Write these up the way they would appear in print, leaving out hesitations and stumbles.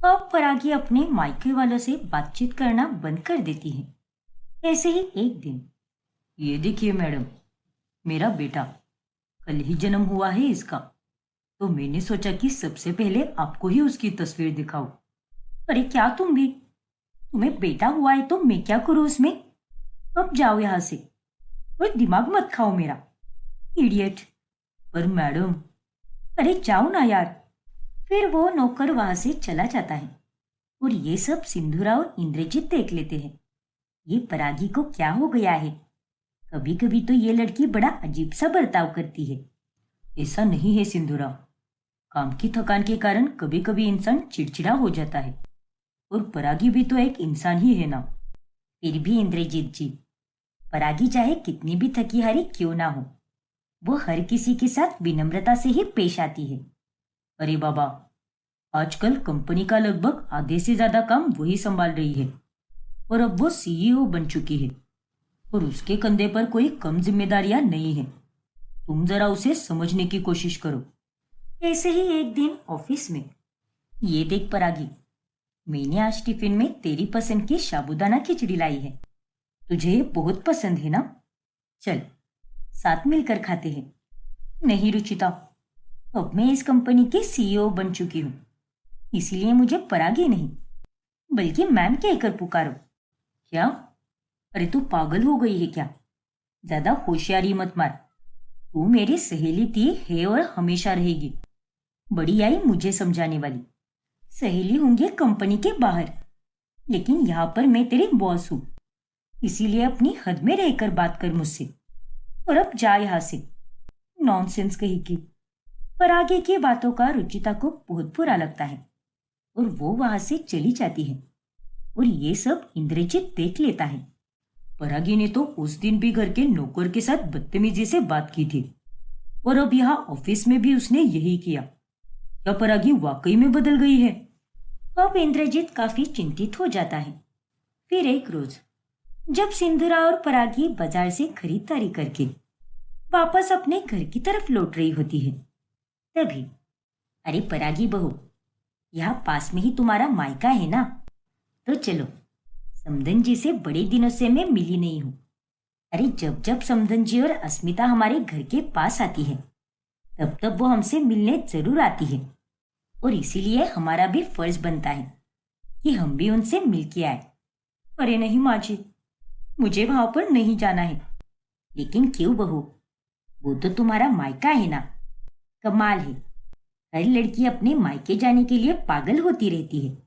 अब परागी अपने मायके वालों से बातचीत करना बंद कर देती है। ऐसे ही एक दिन, ये देखिए मैडम, मेरा बेटा, कल ही जन्म हुआ है इसका। तो मैंने सोचा कि सबसे पहले आपको ही उसकी तस्वीर दिखाऊं। अरे क्या तुम भी, तुम्हें बेटा हुआ है तो मैं क्या करूं उसमें। अब जाओ यहां से और दिमाग मत खाओ मेरा, इडियट। पर मैडम, अरे जाओ ना यार। फिर वो नौकर वहां से चला जाता है और ये सब सिंधुरा और इंद्रजीत देख लेते हैं। ये परागी को क्या हो गया है। कभी कभी तो ये लड़की बड़ा अजीब सा बर्ताव करती है। ऐसा नहीं है सिंधुरा, काम की थकान के कारण कभी कभी इंसान चिड़चिड़ा हो जाता है। और परागी भी तो एक इंसान ही है ना। फिर भी इंद्रजीत जी, परागी चाहे कितनी भी थकी हारी क्यों ना हो, वो हर किसी के साथ विनम्रता से ही पेश आती है। अरे बाबा, आजकल कंपनी का लगभग आधे से ज्यादा काम वही संभाल रही है और अब वो सीईओ बन चुकी है और उसके कंधे पर कोई कम जिम्मेदारियां नहीं है। तुम जरा उसे समझने की कोशिश करो। ऐसे ही एक दिन ऑफिस में, ये देख परागी, मैंने आज टिफिन में तेरी पसंद की साबूदाना खिचड़ी लाई है। तुझे ये बहुत पसंद है ना। चल, साथ मिलकर खाते हैं। नहीं रुचिता, अब मैं इस कंपनी की सीईओ बन चुकी हूँ, इसीलिए मुझे परागी नहीं बल्कि मैम कहकर पुकारो। क्या? अरे तू पागल हो गई है क्या? ज्यादा होशियारी मत मार। तू मेरी सहेली थी है और हमेशा रहेगी। बड़ी आई मुझे समझाने वाली। सहेली होंगी कंपनी के बाहर, लेकिन यहाँ पर मैं तेरी बॉस हूँ, इसीलिए अपनी हद में रहकर बात कर मुझसे। और अब जा यहाँ से, नॉनसेंस कही की। पर आगे की बातों का रुचिता को बहुत बुरा लगता है और वो वहां से चली जाती है और ये सब इंद्रजीत देख लेता है। परागी ने तो उस दिन भी घर के नौकर के साथ बदतमीजी से बात की थी और अब यहाँ ऑफिस में भी उसने यही किया। क्या परागी वाकई में बदल गई है? अब इंद्रजीत काफी चिंतित हो जाता है। फिर एक रोज, जब सिंधुरा और परागी बाजार से खरीदारी करके वापस अपने घर की तरफ लौट रही होती है, तभी, अरे परागी बहू, यहाँ पास में ही तुम्हारा मायका है ना, तो चलो, समधन जी से बड़े दिनों से मैं मिली नहीं हूँ। अरे जब जब समधन जी और अस्मिता हमारे घर के पास आती है, तब तब वो हमसे मिलने जरूर आती है और इसीलिए हमारा भी फर्ज बनता है कि हम भी उनसे मिल के आए। अरे नहीं माँ जी, मुझे वहां पर नहीं जाना है। लेकिन क्यों बहू, वो तो तुम्हारा मायका है ना। कमाल है, हर लड़की अपने मायके जाने के लिए पागल होती रहती है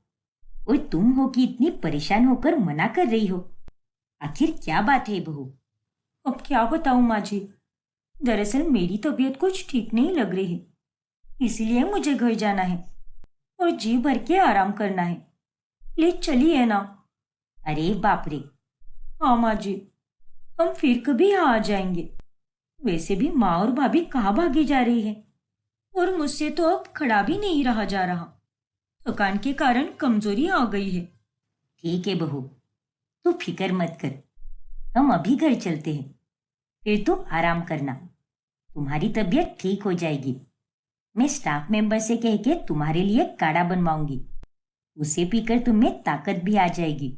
और तुम हो कि इतनी परेशान होकर मना कर रही हो। आखिर क्या बात है बहू? अब क्या बताऊं माँ जी, दरअसल मेरी तबीयत कुछ ठीक नहीं लग रही है, इसीलिए मुझे घर जाना है और जी भर के आराम करना है। प्लीज चलिए ना। अरे बाप रे। हाँ माँ जी, हम फिर कभी यहाँ आ जाएंगे। वैसे भी माँ और भाभी कहाँ भागी जा रही है और मुझसे तो अब खड़ा भी नहीं रहा जा रहा। थकान के कारण कमजोरी आ गई है। ठीक है बहू, तू फिक्र मत कर, हम अभी घर चलते हैं। फिर तू आराम करना, तुम्हारी तबीयत ठीक हो जाएगी। मैं स्टाफ मेंबर से कह के तुम्हारे लिए काढ़ा बनवाऊंगी, उसे पीकर तुम्हें ताकत भी आ जाएगी।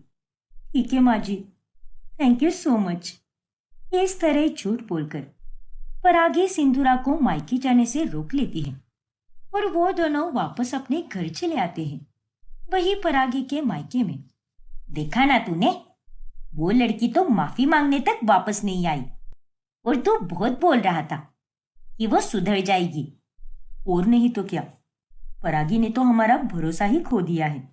ठीक है माँ जी, थैंक यू सो मच। इस तरह झूठ बोलकर परागी सिंधुरा को मायके जाने से रोक लेती है और वो दोनों वापस अपने घर चले आते हैं। वही परागी के मायके में, देखा ना तूने, वो लड़की तो माफी मांगने तक वापस नहीं आई और तू बहुत बोल रहा था कि वो सुधर जाएगी। और नहीं तो क्या, परागी ने तो हमारा भरोसा ही खो दिया है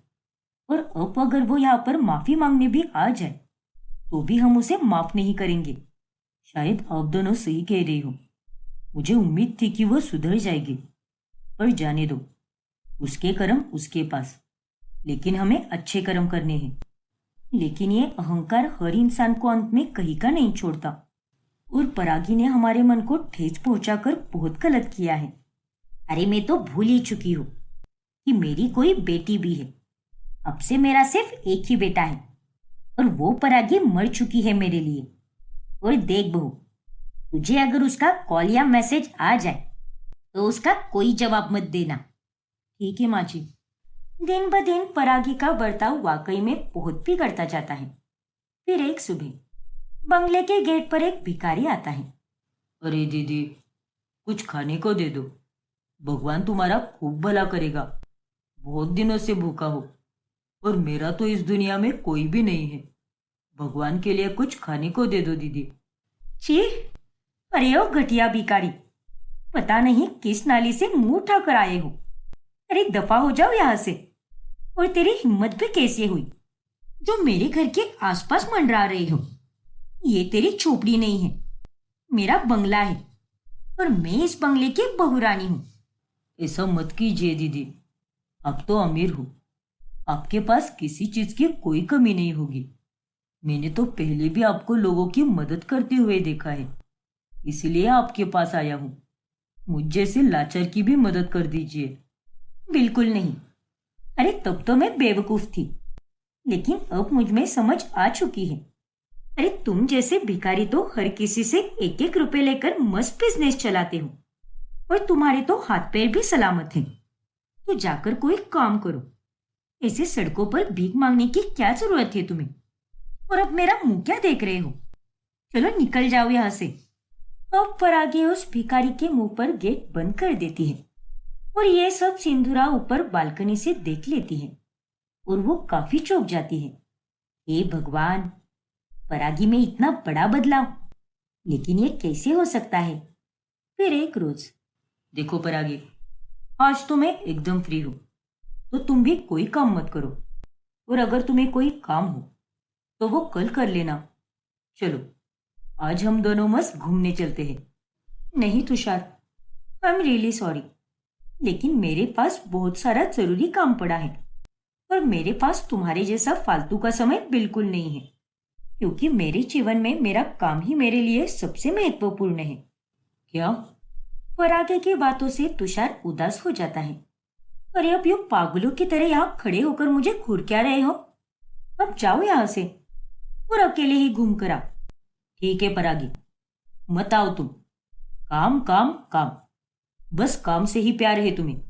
और अब अगर वो यहाँ पर माफी मांगने भी आ जाए तो भी हम उसे माफ नहीं करेंगे। शायद आप दोनों सही कह रही हो, मुझे उम्मीद थी कि वो सुधर जाएगी। पर जाने दो, उसके कर्म उसके पास, लेकिन हमें अच्छे कर्म करने हैं। लेकिन ये अहंकार हर इंसान को अंत में कहीं का नहीं छोड़ता और परागी ने हमारे मन को ठेस पहुंचाकर बहुत गलत किया है। अरे मैं तो भूल ही चुकी हूँ कि मेरी कोई बेटी भी है। अब से मेरा सिर्फ एक ही बेटा है और वो परागी मर चुकी है मेरे लिए। और देख बहू, तुझे अगर उसका कॉल या मैसेज आ जाए तो उसका कोई जवाब मत देना। ठीक है माँ जी। दिन ब दिन परागी का बर्ताव वाकई में बहुत बिगड़ता जाता है। फिर एक सुबह बंगले के गेट पर एक भिखारी आता है। अरे दीदी, कुछ खाने को दे दो, भगवान तुम्हारा खूब भला करेगा। बहुत दिनों से भूखा हो और मेरा तो इस दुनिया में कोई भी नहीं है। भगवान के लिए कुछ खाने को दे दो दीदी। छी, अरे ओ घटिया भिखारी, पता नहीं किस नाली से मुंह उठाकर आए हो। अरे दफा हो जाओ यहाँ से। और तेरी हिम्मत भी कैसे हुई जो मेरे घर के आसपास मंडरा रही हो? ये तेरी झोपड़ी नहीं है, मेरा बंगला है और मैं इस बंगले की बहुरानी हूँ। ऐसा मत कीजिए दीदी, आप तो अमीर हो, आपके पास किसी चीज की कोई कमी नहीं होगी। मैंने तो पहले भी आपको लोगों की मदद करते हुए देखा है, इसलिए आपके पास आया हूँ। मुझ जैसे लाचार की भी मदद कर दीजिए। बिल्कुल नहीं। अरे तब तो मैं बेवकूफ थी, लेकिन अब मुझ में समझ आ चुकी है। अरे तुम जैसे भिखारी तो हर किसी से एक एक रुपए लेकर मस्त बिजनेस चलाते हो और तुम्हारे तो हाथ पैर भी सलामत हैं। तो जाकर कोई काम करो, ऐसे सड़कों पर भीख मांगने की क्या जरूरत है तुम्हें? और अब मेरा मुंह क्या देख रहे हो? चलो निकल जाओ यहाँ से। अब परागी उस भिखारी के मुंह पर गेट बंद कर देती है और ये सब सिंधुरा ऊपर बालकनी से देख लेती है और वो काफी चौंक जाती है। हे भगवान, परागी में इतना बड़ा बदलाव, लेकिन ये कैसे हो सकता है? फिर एक रोज, देखो परागी, आज तो मैं एकदम फ्री हूं, तो तुम भी कोई काम मत करो, और अगर तुम्हें कोई काम हो तो वो कल कर लेना। चलो आज हम दोनों मस्त घूमने चलते हैं। नहीं Tushar, I am really sorry, लेकिन मेरे पास बहुत सारा जरूरी काम पड़ा है और मेरे पास तुम्हारे जैसा फालतू का समय बिल्कुल नहीं है, क्योंकि मेरे जीवन में मेरा काम ही मेरे लिए सबसे महत्वपूर्ण है। क्या? परागे की बातों से तुषार उदास हो जाता है। अरे अब यूं पागलों की तरह यहाँ खड़े होकर मुझे घूर क्या रहे हो? अब जाओ यहाँ से और अकेले ही घूम कर आओ। ठीक है परागी, मत आओ तुम। काम काम काम, बस काम से ही प्यार है तुम्हें।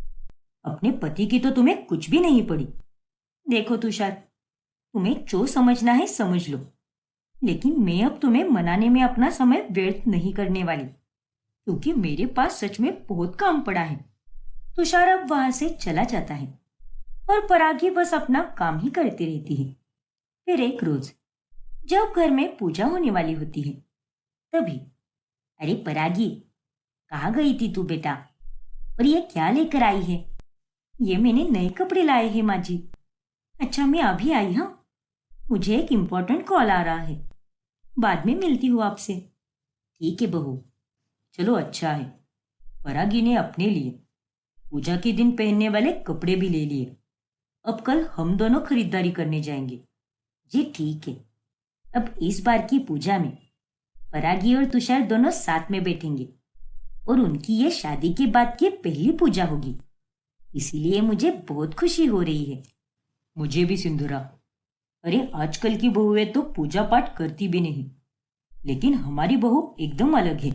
अपने पति की तो तुम्हें कुछ भी नहीं पड़ी। देखो तुषार, तुम्हें जो समझना है समझ लो, लेकिन मैं अब तुम्हें मनाने में अपना समय व्यर्थ नहीं करने वाली, क्योंकि मेरे पास सच में बहुत काम पड़ा है। तुषार अब वहां से चला जाता है और परागी बस अपना काम ही करती रहती है। फिर एक रोज जब घर में पूजा होने वाली होती है, तभी, अरे परागी, कहाँ गई थी तू बेटा? और ये क्या लेकर आई है? ये मैंने नए कपड़े लाए हैं माँ जी। अच्छा मैं अभी आई। हाँ, मुझे एक इम्पोर्टेंट कॉल आ रहा है, बाद में मिलती हूँ आपसे। ठीक है बहू, चलो अच्छा है। परागी ने अपने लिए पूजा के दिन पहनने वाले कपड़े भी ले लिए। अब कल हम दोनों खरीदारी करने जाएंगे। जी ठीक है। अब इस बार की पूजा में परागी और तुषार दोनों साथ में बैठेंगे और उनकी ये शादी के बाद की पहली पूजा होगी, इसीलिए मुझे बहुत खुशी हो रही है। मुझे भी सिंधुरा। अरे आजकल की बहुएं तो पूजा पाठ करती भी नहीं, लेकिन हमारी बहू एकदम अलग है।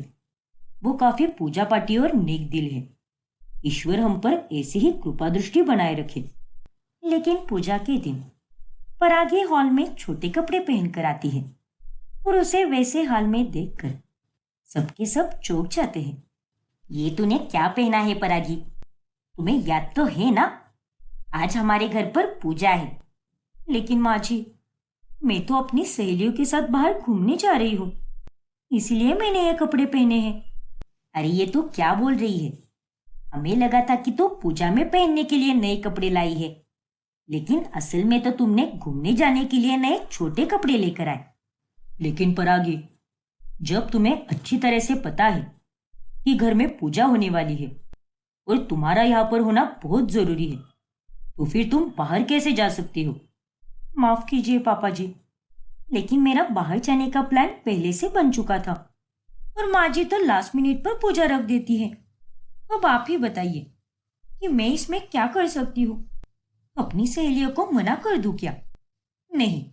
वो काफी पूजा पाठी और नेक दिल है। ईश्वर हम पर ऐसे ही कृपा दृष्टि बनाए रखे। लेकिन पूजा के दिन परागी हॉल में छोटे कपड़े पहनकर आती है और उसे वैसे हाल में देखकर सबके सब चौंक जाते हैं। ये तूने क्या पहना है परागी? तुम्हें याद तो है ना, आज हमारे घर पर पूजा है। लेकिन माँ जी, मैं तो अपनी सहेलियों के साथ बाहर घूमने जा रही हूँ, इसलिए मैंने ये कपड़े पहने हैं। अरे ये तू क्या बोल रही है? हमें लगा था कि तू पूजा में पहनने के लिए नए कपड़े लाई है, लेकिन असल में तो तुमने घूमने जाने के लिए नए छोटे कपड़े लेकर आए। लेकिन परागी, जब तुम्हें अच्छी तरह से पता है कि घर में पूजा होने वाली है और तुम्हारा यहाँ पर होना बहुत जरूरी है, तो फिर तुम बाहर कैसे जा सकती हो? माफ कीजिए पापा जी, लेकिन मेरा बाहर जाने का प्लान पहले से बन चुका था और माँ जी तो लास्ट मिनट पर पूजा रख देती है। अब आप ही बताइए कि मैं इसमें क्या कर सकती हूँ? अपनी सहेलियों को मना कर दूं क्या? नहीं,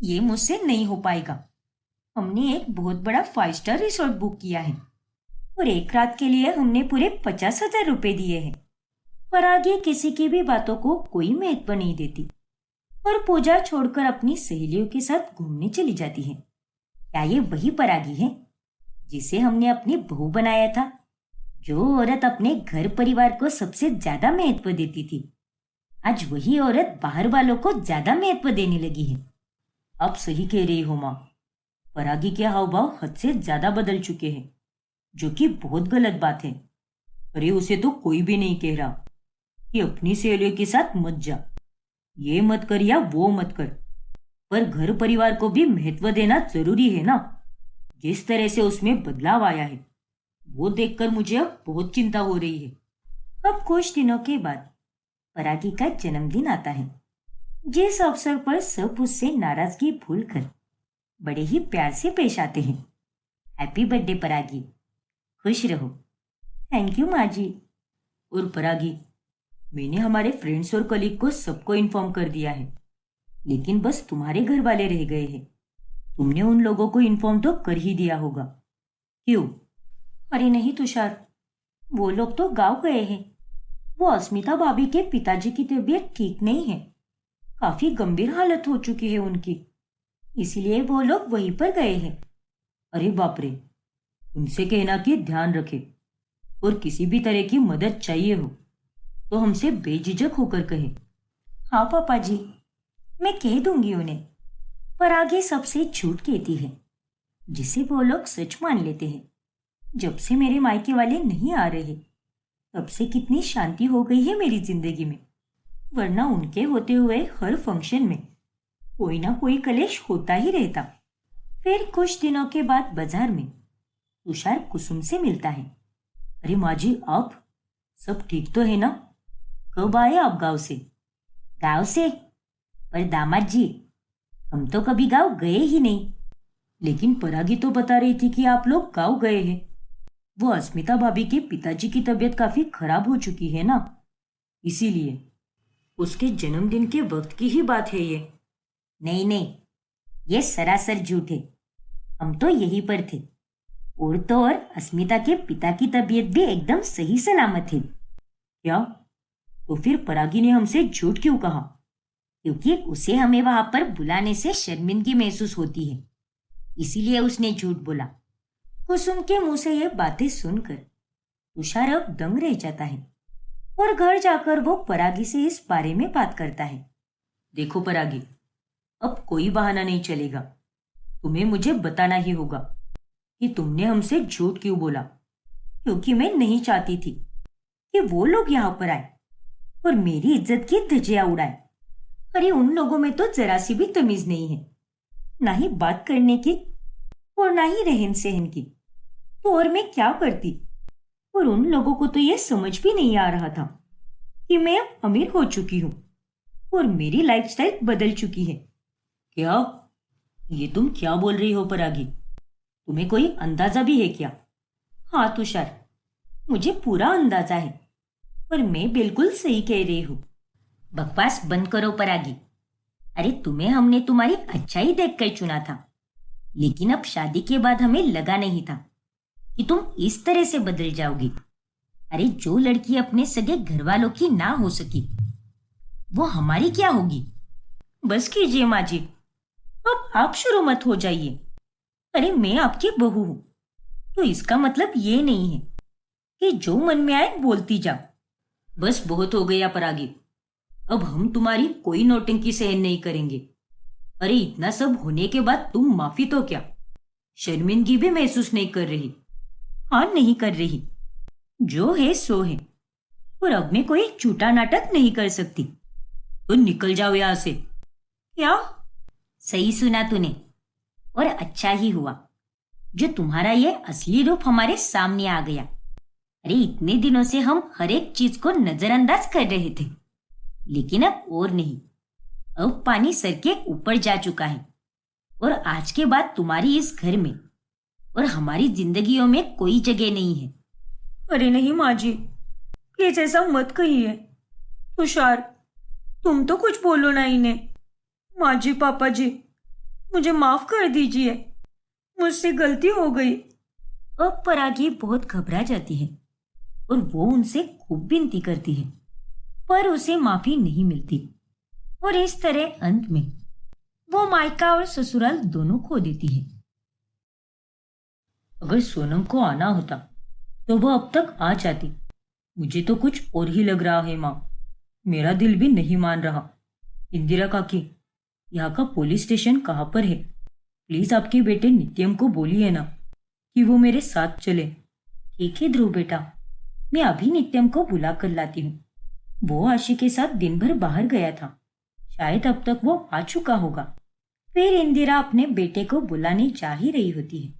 ये मुझसे नहीं हो पाएगा। हमने एक बहुत बड़ा 5 स्टार रिसोर्ट बुक किया है और एक रात के लिए हमने पूरे 50,000 रुपए दिए हैं। पर आगे किसी की भी बातों को कोई महत्व नहीं देती और पूजा छोड़कर अपनी सहेलियों के साथ घूमने चली जाती है। क्या ये वही परागी है जिसे हमने अपनी बहू बनाया था? जो औरत अपने घर परिवार को सबसे ज्यादा महत्व देती थी, आज वही औरत बाहर वालों को ज्यादा महत्व देने लगी है। आप सही कह रही हो माँ। परागी के हाव भाव हद से ज्यादा बदल चुके हैं, जो कि बहुत गलत बात है। अरे उसे तो कोई भी नहीं कह रहा कि अपनी सहेलियों के साथ मत जा, ये मत कर या वो मत कर, पर घर परिवार को भी महत्व देना जरूरी है ना। जिस तरह से उसमें बदलाव आया है वो देखकर मुझे अब बहुत चिंता हो रही है। अब कुछ दिनों के बाद परागी का जन्मदिन आता है, जिस अवसर पर सब उससे नाराजगी भूलकर बड़े ही प्यार से पेश आते हैं। हैप्पी बर्थडे परागी, खुश रहो। थैंक यू माँ जी। और परागी, मैंने हमारे फ्रेंड्स और कलीग को सबको इन्फॉर्म कर दिया है, लेकिन बस तुम्हारे घर वाले रह गए हैं। तुमने उन लोगों को इन्फॉर्म तो कर ही दिया होगा, क्यों? अरे नहीं तुषार, वो लोग तो गांव गए हैं। वो अस्मिता भाभी के पिताजी की तबीयत ठीक नहीं है, काफी गंभीर हालत हो चुकी है उनकी, इसीलिए वो लोग वहीं पर गए हैं। अरे बाप रे, उनसे कहना कि ध्यान रखे और किसी भी तरह की मदद चाहिए हो तो हमसे बेझिझक होकर कहे। हाँ पापा जी, मैं कह दूंगी उन्हें। पर आगे सबसे झूठ कहती है, जिसे वो लोग सच मान लेते हैं। जब से मेरे मायके वाले नहीं आ रहे, तब से कितनी शांति हो गई है मेरी जिंदगी में, वरना उनके होते हुए हर फंक्शन में कोई ना कोई कलेश होता ही रहता। फिर कुछ दिनों के बाद बाजार में तुषार कुसुम से मिलता है। अरे माँ जी, आप सब ठीक तो है ना? कब आए आप गांव से? गांव से? पर दामाद जी, हम तो कभी गांव गए ही नहीं। लेकिन परागी तो बता रही थी कि आप लोग गांव गए हैं। वो अस्मिता भाभी के पिताजी की तबीयत काफी खराब हो चुकी है ना, इसीलिए। उसके जन्मदिन के वक्त की ही बात है ये। नहीं नहीं, ये सरासर झूठ है। हम तो यहीं पर थे, और तो और अस्मिता के पिता की तबीयत भी एकदम सही सलामत है। क्या? तो फिर परागी ने हमसे झूठ क्यों कहा? क्योंकि उसे हमें वहां पर बुलाने से शर्मिंदगी महसूस होती है, इसीलिए उसने झूठ बोला। कुसुम के मुंह से ये बातें सुनकर तुषार अब दंग रह जाता है और घर जाकर वो परागी से इस बारे में बात करता है। देखो परागी, अब कोई बहाना नहीं चलेगा। तुम्हें मुझे बताना ही होगा कि तुमने हमसे झूठ क्यों बोला, क्योंकि मैं नहीं चाहती थी कि वो लोग यहाँ पर आए और मेरी इज्जत की धज्जियां उड़ाए। अरे उन लोगों में तो जरा सी भी तमीज नहीं है, ना ही बात करने की और ना ही रहन सहन की। तो और मैं क्या करती? और उन लोगों को तो यह समझ भी नहीं आ रहा था कि मैं अब अमीर हो चुकी हूँ और मेरी लाइफस्टाइल बदल चुकी है। क्या? ये तुम क्या बोल रही हो परागी? तुम्हें कोई अंदाजा भी है क्या? हाँ तुषार, मुझे पूरा अंदाजा है, पर मैं बिल्कुल सही कह रही हूँ। बकवास बंद करो परागी। अरे तुम्हें हमने तुम्हारी अच्छाई देखकर चुना था, लेकिन अब शादी के बाद हमें लगा नहीं था कि तुम इस तरह से बदल जाओगी। अरे जो लड़की अपने सगे घर वालों की ना हो सकी, वो हमारी क्या होगी? बस कीजिए माँ जी, अब आप शुरू मत हो जाइए। अरे मैं आपकी बहू हूं, तो इसका मतलब ये नहीं है कि जो मन में आए बोलती जाओ। बस बहुत हो गया परागी, अब हम तुम्हारी कोई नौटंकी सहन नहीं करेंगे। अरे इतना सब होने के बाद तुम माफी तो क्या, शर्मिंदगी भी महसूस नहीं कर रही? हाँ नहीं कर रही, जो है सो है, और अब मैं कोई झूठा नाटक नहीं कर सकती। तो निकल जाओ यहां से। क्या? सही सुना तूने, और अच्छा ही हुआ जो तुम्हारा ये असली रूप हमारे सामने आ गया। अरे इतने दिनों से हम हर एक चीज को नजरअंदाज कर रहे थे, लेकिन अब और नहीं। अब पानी सर के ऊपर जा चुका है, और आज के बाद तुम्हारी इस घर में और हमारी जिंदगियों में कोई जगह नहीं है। अरे नहीं माँ जी, प्लीज ऐसा मत कहिए। तुषार, तुम तो कुछ बोलो ना इन्हें। माँ जी, पापा जी, मुझे माफ कर दीजिए, मुझसे गलती हो गई। अब परागी बहुत घबरा जाती है और वो उनसे खूब विनती करती है पर उसे माफी नहीं मिलती और इस तरह अंत में वो मायका और ससुराल दोनों खो देती है। अगर सोनम को आना होता तो वो अब तक आ जाती। मुझे तो कुछ और ही लग रहा है माँ। मेरा दिल भी नहीं मान रहा। इंदिरा काकी, यहाँ का पुलिस स्टेशन कहाँ पर है? प्लीज आपके बेटे नित्यम को बोलिए ना कि वो मेरे साथ चले। ठीक है ध्रुव बेटा, मैं अभी नित्यम को बुला कर लाती हूँ। वो आशी के साथ दिन भर बाहर गया था, शायद अब तक वो आ चुका होगा। फिर इंदिरा अपने बेटे को बुलाने जा ही रही होती है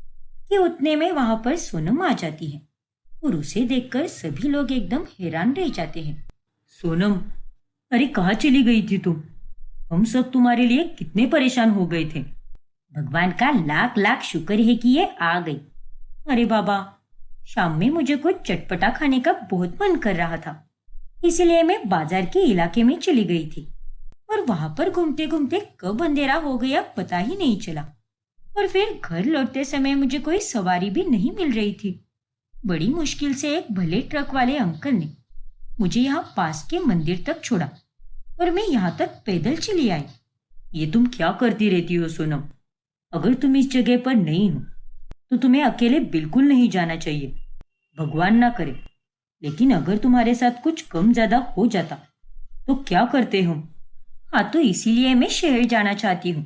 कि उतने में वहां पर सोनम आ जाती है और उसे देखकर सभी लोग एकदम हैरान रह जाते हैं। सोनम, अरे कहाँ चली गई थी तुम? हम सब तुम्हारे लिए कितने परेशान हो गए थे। भगवान का लाख लाख शुक्र है कि ये आ गई। अरे बाबा, शाम में मुझे कुछ चटपटा खाने का बहुत मन कर रहा था, इसलिए मैं बाजार के इलाके में चली गई थी और वहां पर घूमते घूमते कब अंधेरा हो गया पता ही नहीं चला। और फिर घर लौटते समय मुझे कोई सवारी भी नहीं मिल रही थी। बड़ी मुश्किल से एक भले ट्रक वाले अंकल ने मुझे यहाँ पास के मंदिर तक छोड़ा और मैं यहाँ तक पैदल चली आई। ये तुम क्या करती रहती हो सोनम? अगर तुम इस जगह पर नहीं हो तो तुम्हें अकेले बिल्कुल नहीं जाना चाहिए। भगवान ना करे, लेकिन अगर तुम्हारे साथ कुछ कम ज्यादा हो जाता तो क्या करते हम? हाँ, तो इसीलिए मैं शहर जाना चाहती हूँ।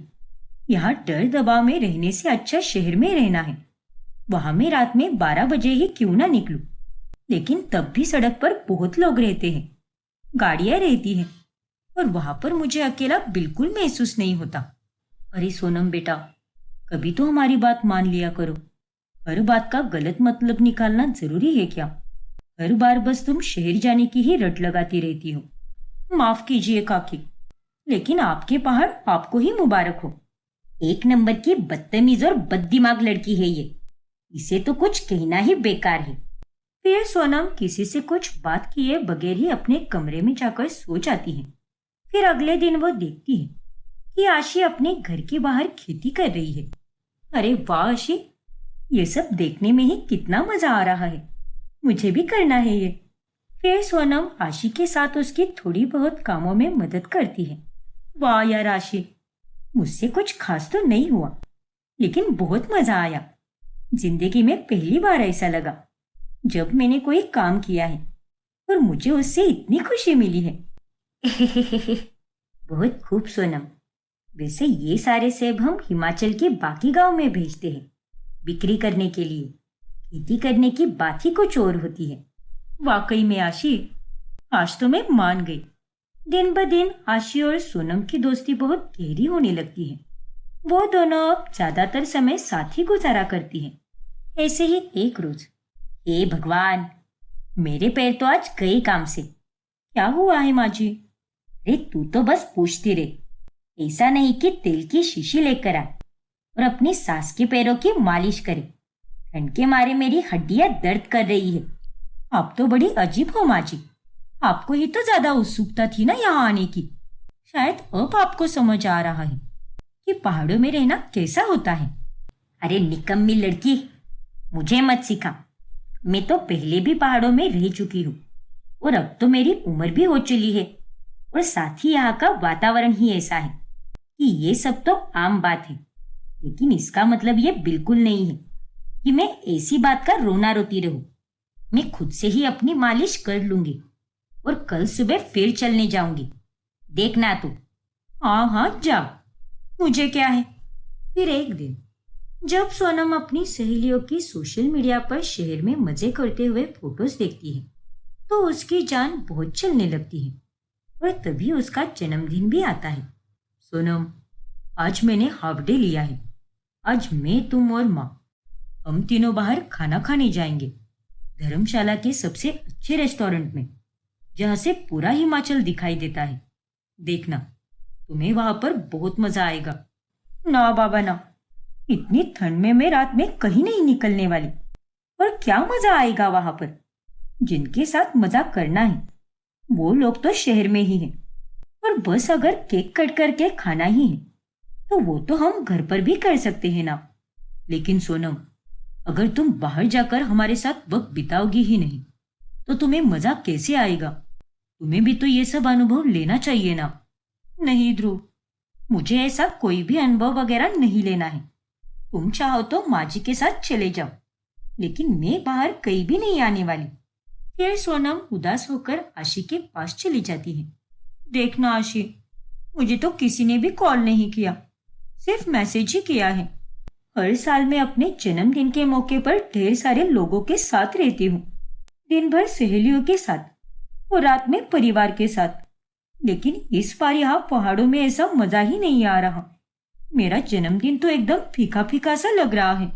यहाँ डर दबाव में रहने से अच्छा शहर में रहना है। वहां मैं रात में 12 बजे ही क्यों ना निकलूं, लेकिन तब भी सड़क पर बहुत लोग रहते हैं, गाड़ियां रहती हैं और वहां पर मुझे अकेला बिल्कुल महसूस नहीं होता। अरे सोनम बेटा, कभी तो हमारी बात मान लिया करो। हर बात का गलत मतलब निकालना जरूरी है क्या? हर बार बस तुम शहर जाने की ही रट लगाती रहती हो। माफ कीजिए काकी, लेकिन आपके पहाड़ आपको ही मुबारक हो। एक नंबर की बदतमीज और बददिमाग लड़की है ये, इसे तो कुछ कहना ही बेकार है। फिर सोनम किसी से कुछ बात किए बगैर ही अपने कमरे में जाकर सो जाती है। फिर अगले दिन वो देखती है कि आशी अपने घर के बाहर खेती कर रही है। अरे वाह आशी, ये सब देखने में ही कितना मजा आ रहा है, मुझे भी करना है ये। फिर सोनम आशी के साथ उसकी थोड़ी बहुत कामों में मदद करती है। वाह यार आशी, मुझसे कुछ खास तो नहीं हुआ, लेकिन बहुत मजा आया। जिंदगी में पहली बार ऐसा लगा जब मैंने कोई काम किया है और मुझे उससे इतनी खुशी मिली है। बहुत खूब सोनम। वैसे ये सारे सेब हम हिमाचल के बाकी गांव में भेजते हैं बिक्री करने के लिए। खेती करने की बात ही कुछ और होती है। वाकई में आशी, आज तो मैं मान गई। दिन ब दिन आशी और सोनम की दोस्ती बहुत गहरी होने लगती है। वो दोनों अब ज्यादातर समय साथ ही गुजारा करती हैं। ऐसे ही एक रोज, हे भगवान, मेरे पैर तो आज गए काम से। क्या हुआ है माँ जी? अरे तू तो बस पूछती रहे। ऐसा नहीं कि तेल की शीशी लेकर आए और अपनी सास के पैरों की मालिश करे। ठंड के मारे मेरी हड्डियां दर्द कर रही है। आप तो बड़ी अजीब हो माँ जी। आपको ही तो ज्यादा उत्सुकता थी ना यहाँ आने की। शायद अब आपको समझ आ रहा है कि पहाड़ों में रहना कैसा होता है। अरे निकम्मी लड़की, मुझे मत सिखा। मैं तो पहले भी पहाड़ों में रह चुकी हूँ और अब तो मेरी उम्र भी हो चली है और साथ ही यहाँ का वातावरण ही ऐसा है कि ये सब तो आम बात है। लेकिन इसका मतलब ये बिल्कुल नहीं है कि मैं ऐसी बात का रोना रोती रहूं। मैं खुद से ही अपनी मालिश कर लूंगी और कल सुबह फिर चलने जाऊंगी। देखना तू। हाँ हाँ जाओ, मुझे क्या है। फिर एक दिन जब सोनम अपनी सहेलियों की सोशल मीडिया पर शहर में मजे करते हुए फोटोज देखती है तो उसकी जान बहुत चलने लगती है। और तभी उसका जन्मदिन भी आता है। सोनम, आज मैंने हाफ डे लिया है। आज मैं, तुम और माँ, हम तीनों बाहर खाना खाने जाएंगे, धर्मशाला के सबसे अच्छे रेस्टोरेंट में, जहाँ से पूरा हिमाचल दिखाई देता है। देखना, तुम्हें वहां पर बहुत मजा आएगा। ना बाबा ना, इतनी ठंड में मैं रात में कहीं नहीं निकलने वाली। और क्या मजा आएगा वहां पर? जिनके साथ मजा करना है वो लोग तो शहर में ही हैं और बस अगर केक कट करके खाना ही है तो वो तो हम घर पर भी कर सकते हैं ना। लेकिन सोनम, अगर तुम बाहर जाकर हमारे साथ वक्त बिताओगी ही नहीं तो तुम्हें मजा कैसे आएगा? तुम्हें भी तो ये सब अनुभव लेना चाहिए ना। नहीं ध्रुव, मुझे ऐसा कोई भी अनुभव वगैरह नहीं लेना है। तुम चाहो तो माँ जी के साथ चले जाओ, लेकिन मैं बाहर कहीं भी नहीं आने वाली। फिर सोनम उदास होकर आशी के पास चली जाती है। देखना आशी, मुझे तो किसी ने भी कॉल नहीं किया, सिर्फ मैसेज ही किया है। हर साल मैं अपने जन्मदिन के मौके पर ढेर सारे लोगों के साथ रहती हूँ, दिन भर सहेलियों के साथ और रात में परिवार के साथ। लेकिन इस बार यहाँ पहाड़ों में ऐसा मजा ही नहीं आ रहा। मेरा जन्मदिन तो एकदम फीका फीका सा लग रहा है।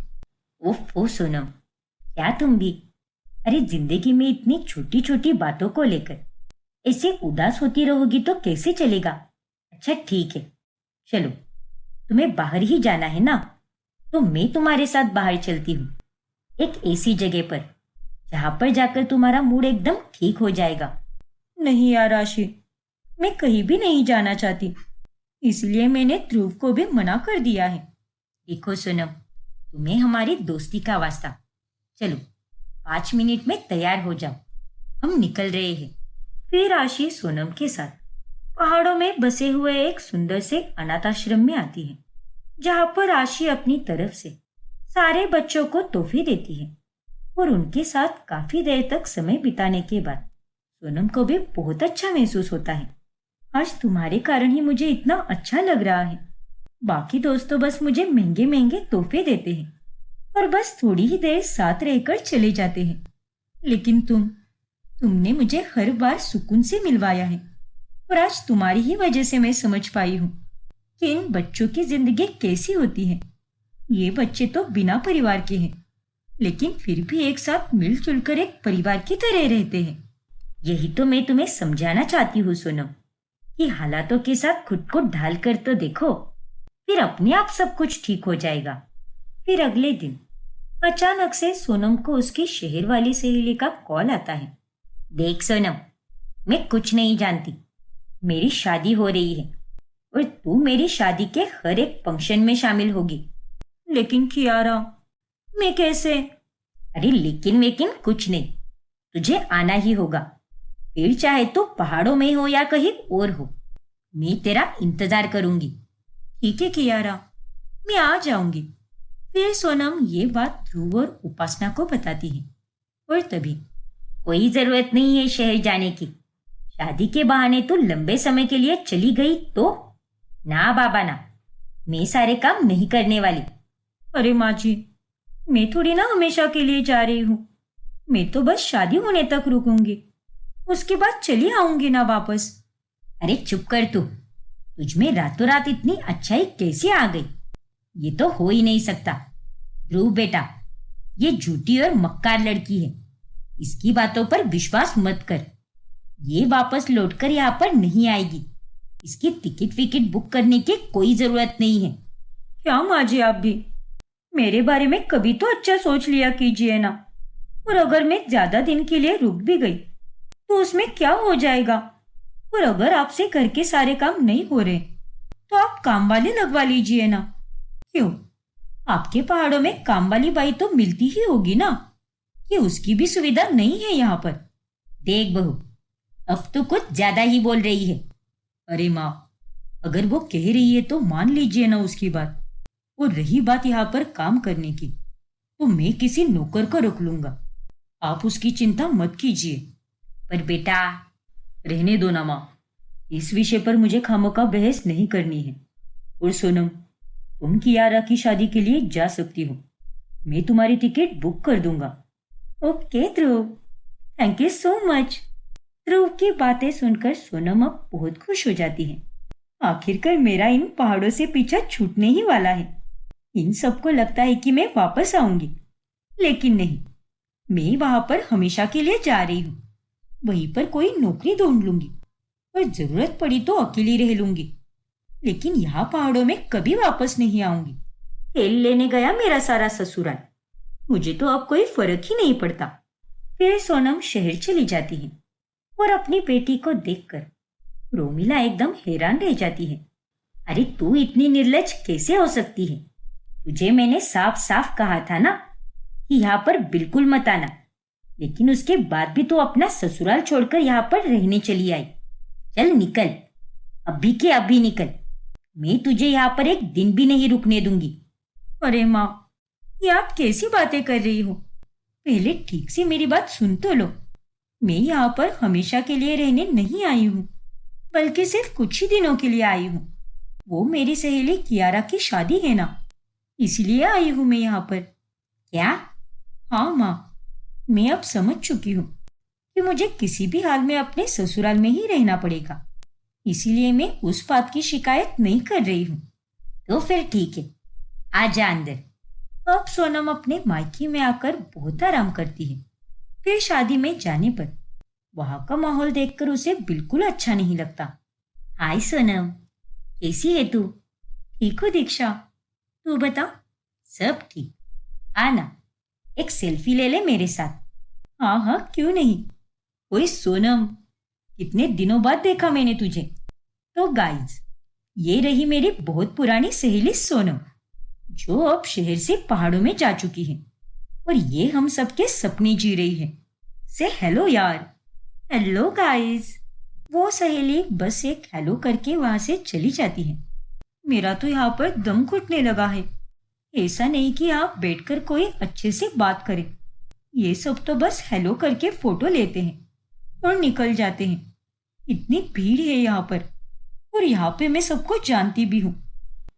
ओह ओ सोनम, क्या तुम भी? अरे जिंदगी में इतनी छोटी छोटी बातों को लेकर ऐसे उदास होती रहोगी तो कैसे चलेगा। अच्छा ठीक है, चलो, तुम्हें बाहर ही जाना है ना, तो मैं तुम्हारे साथ बाहर चलती हूँ, एक ऐसी जगह पर जहां पर जाकर तुम्हारा मूड एकदम ठीक हो जाएगा। नहीं यार आशी, मैं कहीं भी नहीं जाना चाहती, इसलिए मैंने ध्रुव को भी मना कर दिया है। देखो सोनम, तुम्हें हमारी दोस्ती का वास्ता, चलो 5 मिनट में तैयार हो जाओ, हम निकल रहे हैं। फिर आशी सोनम के साथ पहाड़ों में बसे हुए एक सुंदर से अनाथ आश्रम में आती है, जहां पर आशी अपनी तरफ से सारे बच्चों को तोहफे देती है और उनके साथ काफी देर तक समय बिताने के बाद सोनम को भी बहुत अच्छा महसूस होता है। आज तुम्हारे कारण ही मुझे इतना अच्छा लग रहा है। बाकी दोस्तों बस मुझे महंगे महंगे तोहफे देते हैं और बस थोड़ी ही देर साथ रहकर चले जाते हैं, लेकिन तुमने मुझे हर बार सुकून से मिलवाया है और आज तुम्हारी ही वजह से मैं समझ पाई हूँ कि इन बच्चों की जिंदगी कैसी होती है। ये बच्चे तो बिना परिवार के हैं, लेकिन फिर भी एक साथ मिलजुल कर एक परिवार की तरह रहते हैं। यही तो मैं तुम्हें समझाना चाहती हूँ सोनम, कि हालातों के साथ खुद को ढाल कर तो देखो, फिर अपने आप सब कुछ ठीक हो जाएगा। फिर अगले दिन अचानक से सोनम को उसकी शहर वाली सहेली का कॉल आता है। देख सोनम, मैं कुछ नहीं जानती, मेरी शादी हो रही है और तू मेरी शादी के हर एक फंक्शन में शामिल होगी। लेकिन कियारा, मैं कैसे? अरे लेकिन कुछ नहीं, तुझे आना ही होगा, फिर चाहे तो पहाड़ों में हो या कहीं और हो, मैं तेरा इंतजार करूंगी। ठीक है कियारा, मैं आ जाऊंगी। फिर सोनम ये बात ध्रुव और उपासना को बताती है और तभी कोई जरूरत नहीं है शहर जाने की, शादी के बहाने तू लंबे समय के लिए चली गई तो? ना बाबा ना, मैं सारे काम नहीं करने वाली। अरे माँ जी, मैं थोड़ी ना हमेशा के लिए जा रही हूँ, मैं तो बस शादी होने तक रुकूंगी, उसके बाद चली आऊंगी ना वापस। अरे चुप कर तू, तुझमें रातों रात इतनी अच्छाई कैसे आ गई? ये तो हो ही नहीं सकता। ध्रुव बेटा, ये झूठी और मक्कार लड़की है, इसकी बातों पर विश्वास मत कर। ये वापस लौटकर यहाँ पर नहीं आएगी, इसकी टिकट विकेट बुक करने की कोई जरूरत नहीं है। क्या माँ जी, आप भी मेरे बारे में कभी तो अच्छा सोच लिया कीजिए ना। और अगर मैं ज्यादा दिन के लिए रुक भी गई तो उसमें क्या हो जाएगा? और अगर आपसे घर के सारे काम नहीं हो रहे तो आप काम वाले लगवा लीजिए ना। क्यों, आपके पहाड़ों में काम वाली बाई तो मिलती ही होगी ना, कि उसकी भी सुविधा नहीं है यहाँ पर? देख बहू, अब तो कुछ ज्यादा ही बोल रही है। अरे माँ, अगर वो कह रही है तो मान लीजिए ना उसकी बात। और रही बात यहाँ पर काम करने की, तो मैं किसी नौकर को रख लूंगा, आप उसकी चिंता मत कीजिए। पर बेटा, रहने दो ना माँ, इस विषय पर मुझे खामोखा बहस नहीं करनी है। और सोनम, तुम कियारा की शादी के लिए जा सकती हो, मैं तुम्हारी टिकट बुक कर दूंगा। Okay Dhruv, thank you so much. Dhruv की बातें सुनकर सोनम अब बहुत खुश हो जाती है। आखिरकार मेरा इन पहाड़ों से पीछा छूटने ही वाला है। इन सबको लगता है कि मैं वापस आऊंगी, लेकिन नहीं, मैं वहां पर हमेशा के लिए जा रही हूँ। वहीं पर कोई नौकरी ढूंढ लूंगी और जरूरत पड़ी तो अकेली रह लूंगी, लेकिन यहाँ पहाड़ों में कभी वापस नहीं आऊंगी। तेल लेने गया मेरा सारा ससुराल, मुझे तो अब कोई फर्क ही नहीं पड़ता। फिर सोनम शहर चली जाती है और अपनी बेटी को देखकर रोमिला एकदम हैरान रह जाती है। अरे तू इतनी निर्लज कैसे हो सकती है? तुझे मैंने साफ साफ कहा था ना कि यहाँ पर बिल्कुल मत आना। लेकिन उसके बाद भी तो अपना ससुराल छोड़कर यहाँ पर रहने चली आई। चल निकल, अभी के अभी निकल। मैं तुझे यहाँ पर एक दिन भी नहीं रुकने दूंगी। अरे माँ, ये आप कैसी बातें कर रही हो? पहले ठीक से मेरी बात सुन तो लो। मैं यहाँ पर हमेशा के लिए रहने नहीं आई हूँ, बल्कि सिर्फ कुछ ही दिनों के लिए आई हूँ। वो मेरी सहेली कियारा की शादी है ना, इसलिए आई हूँ मैं यहाँ पर। क्या? हाँ माँ, मैं अब समझ चुकी हूँ कि मुझे किसी भी हाल में अपने ससुराल में ही रहना पड़ेगा, इसीलिए मैं उस बात की शिकायत नहीं कर रही हूँ। तो फिर ठीक है, आजा अंदर। अब सोनम अपने मायके में आकर बहुत आराम करती है। फिर शादी में जाने पर वहां का माहौल देखकर उसे बिल्कुल अच्छा नहीं लगता। हाय सोनम, कैसी है तू? ठीक हो दीक्षा, तू बता? सब ठीक। आना, एक सेल्फी ले ले मेरे साथ। हाँ हाँ, क्यों नहीं। ओए सोनम, कितने दिनों बाद देखा मैंने तुझे। तो गाइज, ये रही मेरी बहुत पुरानी सहेली सोनम, जो अब शहर से पहाड़ों में जा चुकी है और ये हम सबके सपने जी रही है। से हेलो यार। Hello guys. वो सहेली बस एक हेलो करके वहां से चली जाती है। मेरा तो यहाँ पर दम घुटने लगा है। ऐसा नहीं कि आप बैठकर कोई अच्छे से बात करे, ये सब तो बस हेलो करके फोटो लेते हैं और निकल जाते हैं। इतनी भीड़ है यहाँ पर, और यहाँ पे मैं सबको जानती भी हूँ,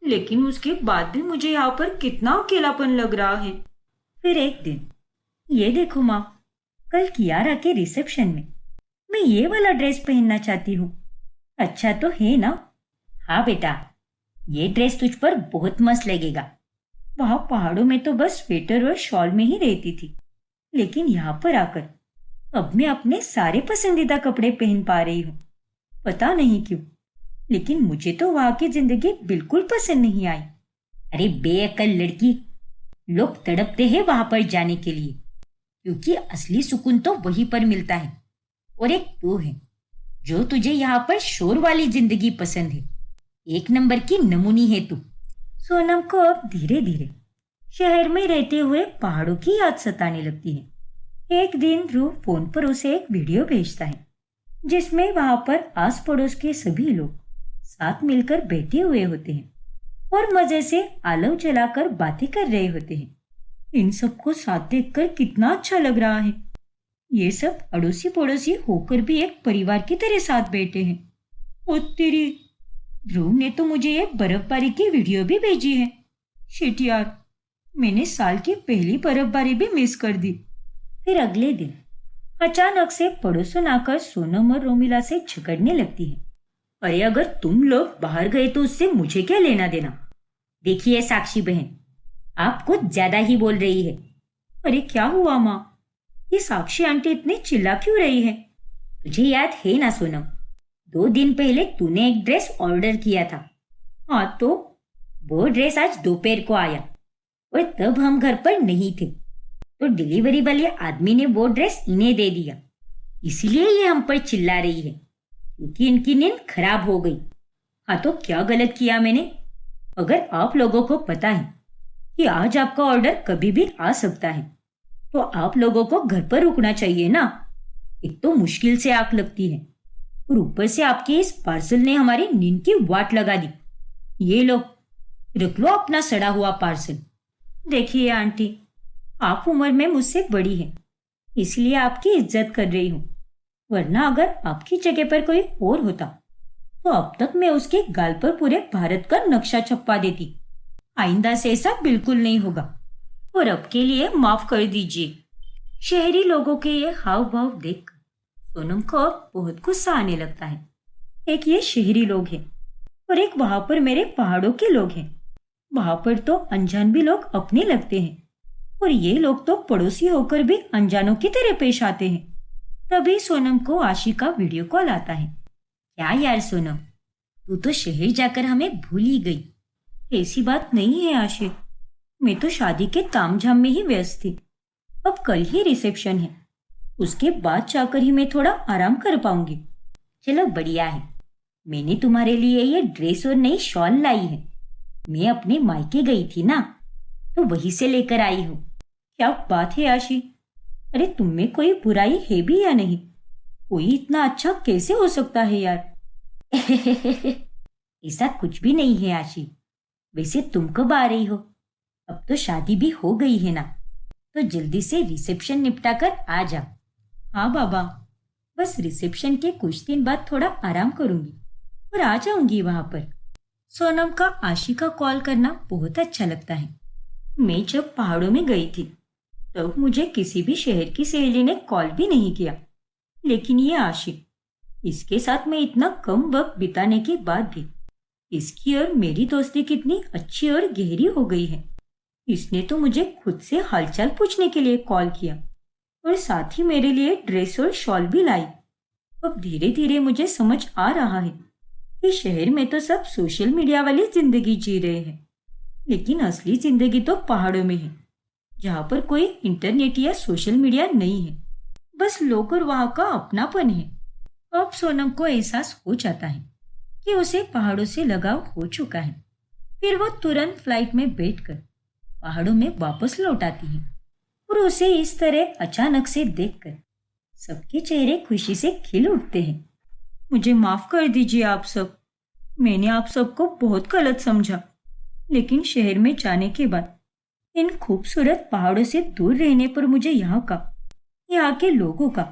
लेकिन उसके बाद भी मुझे यहाँ पर कितना अकेलापन लग रहा है। फिर एक दिन, ये देखो माँ, कल कियारा के रिसेप्शन में मैं ये वाला ड्रेस पहनना चाहती हूँ। अच्छा तो है ना? हाँ बेटा, ये ड्रेस तुझ पर बहुत मस्त लगेगा। वहां पहाड़ों में तो बस स्वेटर और शॉल में ही रहती थी, लेकिन यहाँ पर आकर अब मैं अपने सारे पसंदीदा कपड़े पहन पा रही हूँ। पता नहीं क्यों, लेकिन मुझे तो वहां की जिंदगी बिल्कुल पसंद नहीं आई। अरे बेअकल लड़की, लोग तड़पते हैं वहां पर जाने के लिए, क्योंकि असली सुकून तो वहीं पर मिलता है। और एक तू है जो तुझे यहाँ पर शोर वाली जिंदगी पसंद है। एक नंबर की नमूनी है तू। सोनम को अब धीरे धीरे शहर में रहते हुए पहाड़ों की याद सताने लगती है। एक दिन ध्रुव फोन पर उसे एक वीडियो भेजता है, जिसमें वहां पर आस पड़ोस के सभी लोग साथ मिलकर बैठे हुए होते हैं और मजे से आलव जलाकर बातें कर रहे होते हैं। इन सबको साथ देखकर कितना अच्छा लग रहा है। ये सब अड़ोसी पड़ोसी होकर भी एक परिवार की तरह साथ बैठे हैं। ओ तेरी, ध्रुव ने तो मुझे ये बर्फबारी की वीडियो भी भेजी है। शिट यार, मैंने साल की पहली बर्फबारी भी मिस कर दी। फिर अगले दिन अचानक से पड़ोसन आकर सोनम और रोमिला से झगड़ने लगती है। अरे अगर तुम लोग बाहर गए तो उससे मुझे क्या लेना देना? देखिए साक्षी बहन, आप कुछ ज्यादा ही बोल रही है। अरे क्या हुआ माँ, ये साक्षी आंटी इतनी चिल्ला क्यों रही है? तुझे याद है ना सोनम, 2 दिन पहले तूने एक ड्रेस ऑर्डर किया था। हाँ तो वो ड्रेस आज दोपहर को आया और तब हम घर पर नहीं थे, तो डिलीवरी वाले आदमी ने वो ड्रेस इन्हें दे दिया। इसीलिए ये हम पर चिल्ला रही है, क्योंकि इनकी नींद खराब हो गई। हाँ तो क्या गलत किया मैंने? अगर आप लोगों को पता है कि आज आपका ऑर्डर कभी भी आ सकता है, तो आप लोगों को घर पर रुकना चाहिए ना। एक तो मुश्किल से आंख लगती है और ऊपर से आपके इस पार्सल ने हमारी नींद की वाट लगा दी। ये लो, रख लो अपना सड़ा हुआ पार्सल। देखिए आंटी, आप उम्र में मुझसे बड़ी हैं, इसलिए आपकी इज्जत कर रही हूँ, वरना अगर आपकी जगह पर कोई और होता तो अब तक मैं उसके गाल पर पूरे भारत का नक्शा छपवा देती। आइंदा से ऐसा बिल्कुल नहीं होगा, और अब के लिए माफ कर दीजिए। शहरी लोगों के ये हाव भाव देखकर सोनम को बहुत गुस्सा आने लगता है। एक ये शहरी लोग हैं और एक वहां पर मेरे पहाड़ों के लोग हैं। वहां पर तो अनजान भी लोग अपने लगते हैं, और ये लोग तो पड़ोसी होकर भी अनजानों की तरह पेश आते हैं। तभी सोनम को आशी का वीडियो कॉल आता है। क्या यार सोनम, तू तो शहर जाकर हमें भूल ही गई। ऐसी बात नहीं है आशी, मैं तो शादी के तामझाम में ही व्यस्त थी। अब कल ही रिसेप्शन है, उसके बाद जाकर ही मैं थोड़ा आराम कर पाऊंगी। चलो बढ़िया है, मैंने तुम्हारे लिए ये ड्रेस और नई शॉल लाई है। मैं अपने मायके गई थी ना, तो वहीं से लेकर आई हूँ। क्या बात है आशी, अरे तुम में कोई बुराई है भी या नहीं? कोई इतना अच्छा कैसे हो सकता है यार? ऐसा कुछ भी नहीं है आशी। वैसे तुम कब आ रही हो? अब तो शादी भी हो गई है ना, तो जल्दी से रिसेप्शन निपटा कर आ जाओ। हाँ बाबा, बस रिसेप्शन के कुछ दिन बाद थोड़ा आराम करूंगी और आ जाऊंगी वहां पर। सोनम का आशी का कॉल करना बहुत अच्छा लगता है। मैं जब पहाड़ों में गई थी तब मुझे किसी भी शहर की सहेली ने कॉल भी नहीं किया, लेकिन ये आशी, इसके साथ मैं इतना कम वक्त बिताने के बाद भी इसकी और मेरी दोस्ती कितनी अच्छी और गहरी हो गई है। इसने तो मुझे खुद से हालचाल पूछने के लिए कॉल किया और साथ ही मेरे लिए ड्रेस और शॉल भी लाई। अब धीरे धीरे मुझे समझ आ रहा है कि शहर में तो सब सोशल मीडिया वाली जिंदगी जी रहे हैं, लेकिन असली जिंदगी तो पहाड़ों में है, जहाँ पर कोई इंटरनेट या सोशल मीडिया नहीं है, बस लोग और वहाँ का अपनापन है। अब सोनम को एहसास हो जाता है कि उसे पहाड़ों से लगाव हो चुका है। फिर वो तुरंत फ्लाइट में बैठकर पहाड़ों में वापस लौट आती है और उसे इस तरह अचानक से देखकर सबके चेहरे खुशी से खिल उठते हैं। मुझे माफ कर दीजिए आप सब, मैंने आप सबको बहुत गलत समझा, लेकिन शहर में जाने के बाद इन खूबसूरत पहाड़ों से दूर रहने पर मुझे यहाँ के लोगों का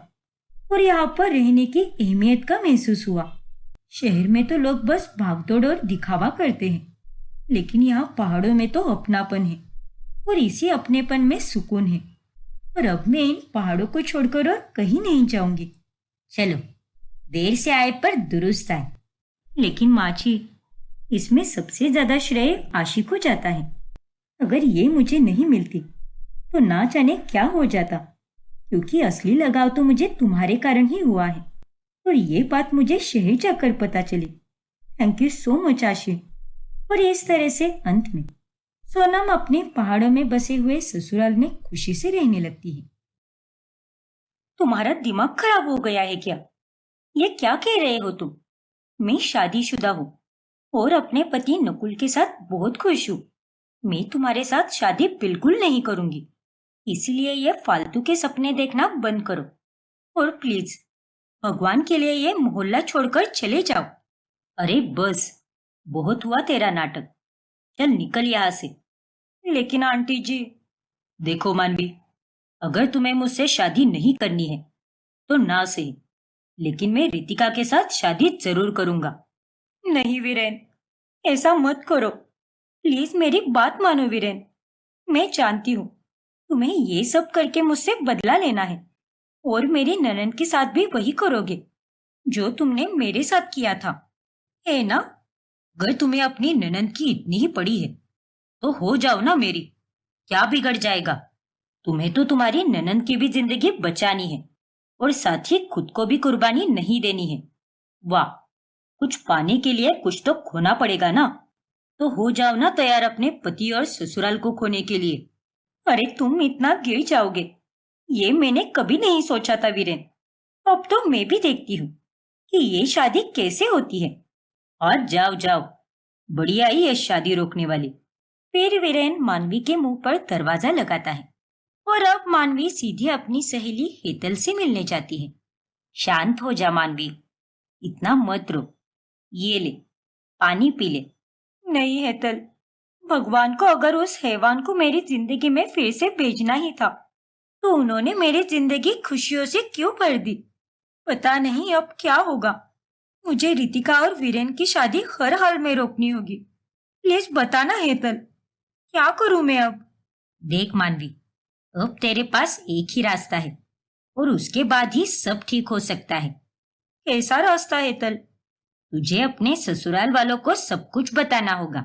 और यहाँ पर रहने की अहमियत का महसूस हुआ। शहर में तो लोग बस भागदौड़ और दिखावा करते हैं, लेकिन यहाँ पहाड़ों में तो अपनापन है और इसी अपनेपन में सुकून है। और अब मैं इन पहाड़ों को छोड़कर और कहीं नहीं जाऊंगी। चलो, देर से आए पर दुरुस्त आए। लेकिन माची, इसमें सबसे ज्यादा श्रेय आशी को जाता है। अगर ये मुझे नहीं मिलती तो ना जाने क्या हो जाता, क्योंकि असली लगाव तो मुझे तुम्हारे कारण ही हुआ है और ये बात मुझे शहर जाकर पता चली। थैंक यू सो मच आशी। और इस तरह से अंत में सोनम अपने पहाड़ों में बसे हुए ससुराल में खुशी से रहने लगती है। तुम्हारा दिमाग खराब हो गया है क्या? ये क्या कह रहे हो तुम? मैं शादीशुदा हूँ और अपने पति नकुल के साथ बहुत खुश हूँ। मैं तुम्हारे साथ शादी बिल्कुल नहीं करूंगी, इसलिए ये फालतू के सपने देखना बंद करो और प्लीज भगवान के लिए ये मोहल्ला छोड़कर चले जाओ। अरे बस, बहुत हुआ तेरा नाटक, चल निकल यहाँ से। लेकिन आंटी जी। देखो मानवी, अगर तुम्हें मुझसे शादी नहीं करनी है तो ना सही, लेकिन मैं रितिका के साथ शादी जरूर करूंगा। नहीं वीरेन, ऐसा मत करो, प्लीज मेरी बात मानो वीरेन। मैं जानती हूँ तुम्हें ये सब करके मुझसे बदला लेना है और मेरी ननद के साथ भी वही करोगे जो तुमने मेरे साथ किया था, है ना? अगर तुम्हें अपनी ननद की इतनी ही पड़ी है तो हो जाओ ना मेरी, क्या बिगड़ जाएगा? तुम्हें तो तुम्हारी ननद की भी जिंदगी बचानी है और साथ ही खुद को भी कुर्बानी नहीं देनी है। वाह, कुछ पाने के लिए कुछ तो खोना पड़ेगा ना, तो हो जाओ ना तैयार अपने पति और ससुराल को खोने के लिए। अरे तुम इतना गिर जाओगे, ये मैंने कभी नहीं सोचा था वीरेन। अब तो मैं भी देखती हूँ कि ये शादी कैसे होती है। और जाओ जाओ, बढ़िया ही है शादी रोकने वाली। फिर वीरेन मानवी के मुंह पर दरवाजा लगाता है और अब मानवी सीधे अपनी सहेली हेतल से मिलने जाती है। शांत हो जा मानवी, इतना मत रो, ये ले पानी पी ले। नहीं हेतल, भगवान को अगर उस हैवान को मेरी जिंदगी में फिर से भेजना ही था तो उन्होंने मेरी जिंदगी खुशियों से क्यों भर दी? पता नहीं अब क्या होगा। मुझे रितिका और वीरेन की शादी हर हाल में रोकनी होगी। प्लीज बताना हेतल, क्या करूं मैं अब? देख मानवी, अब तेरे पास एक ही रास्ता है और उसके बाद ही सब ठीक हो सकता है। कैसा रास्ता हेतल? तुझे अपने ससुराल वालों को सब कुछ बताना होगा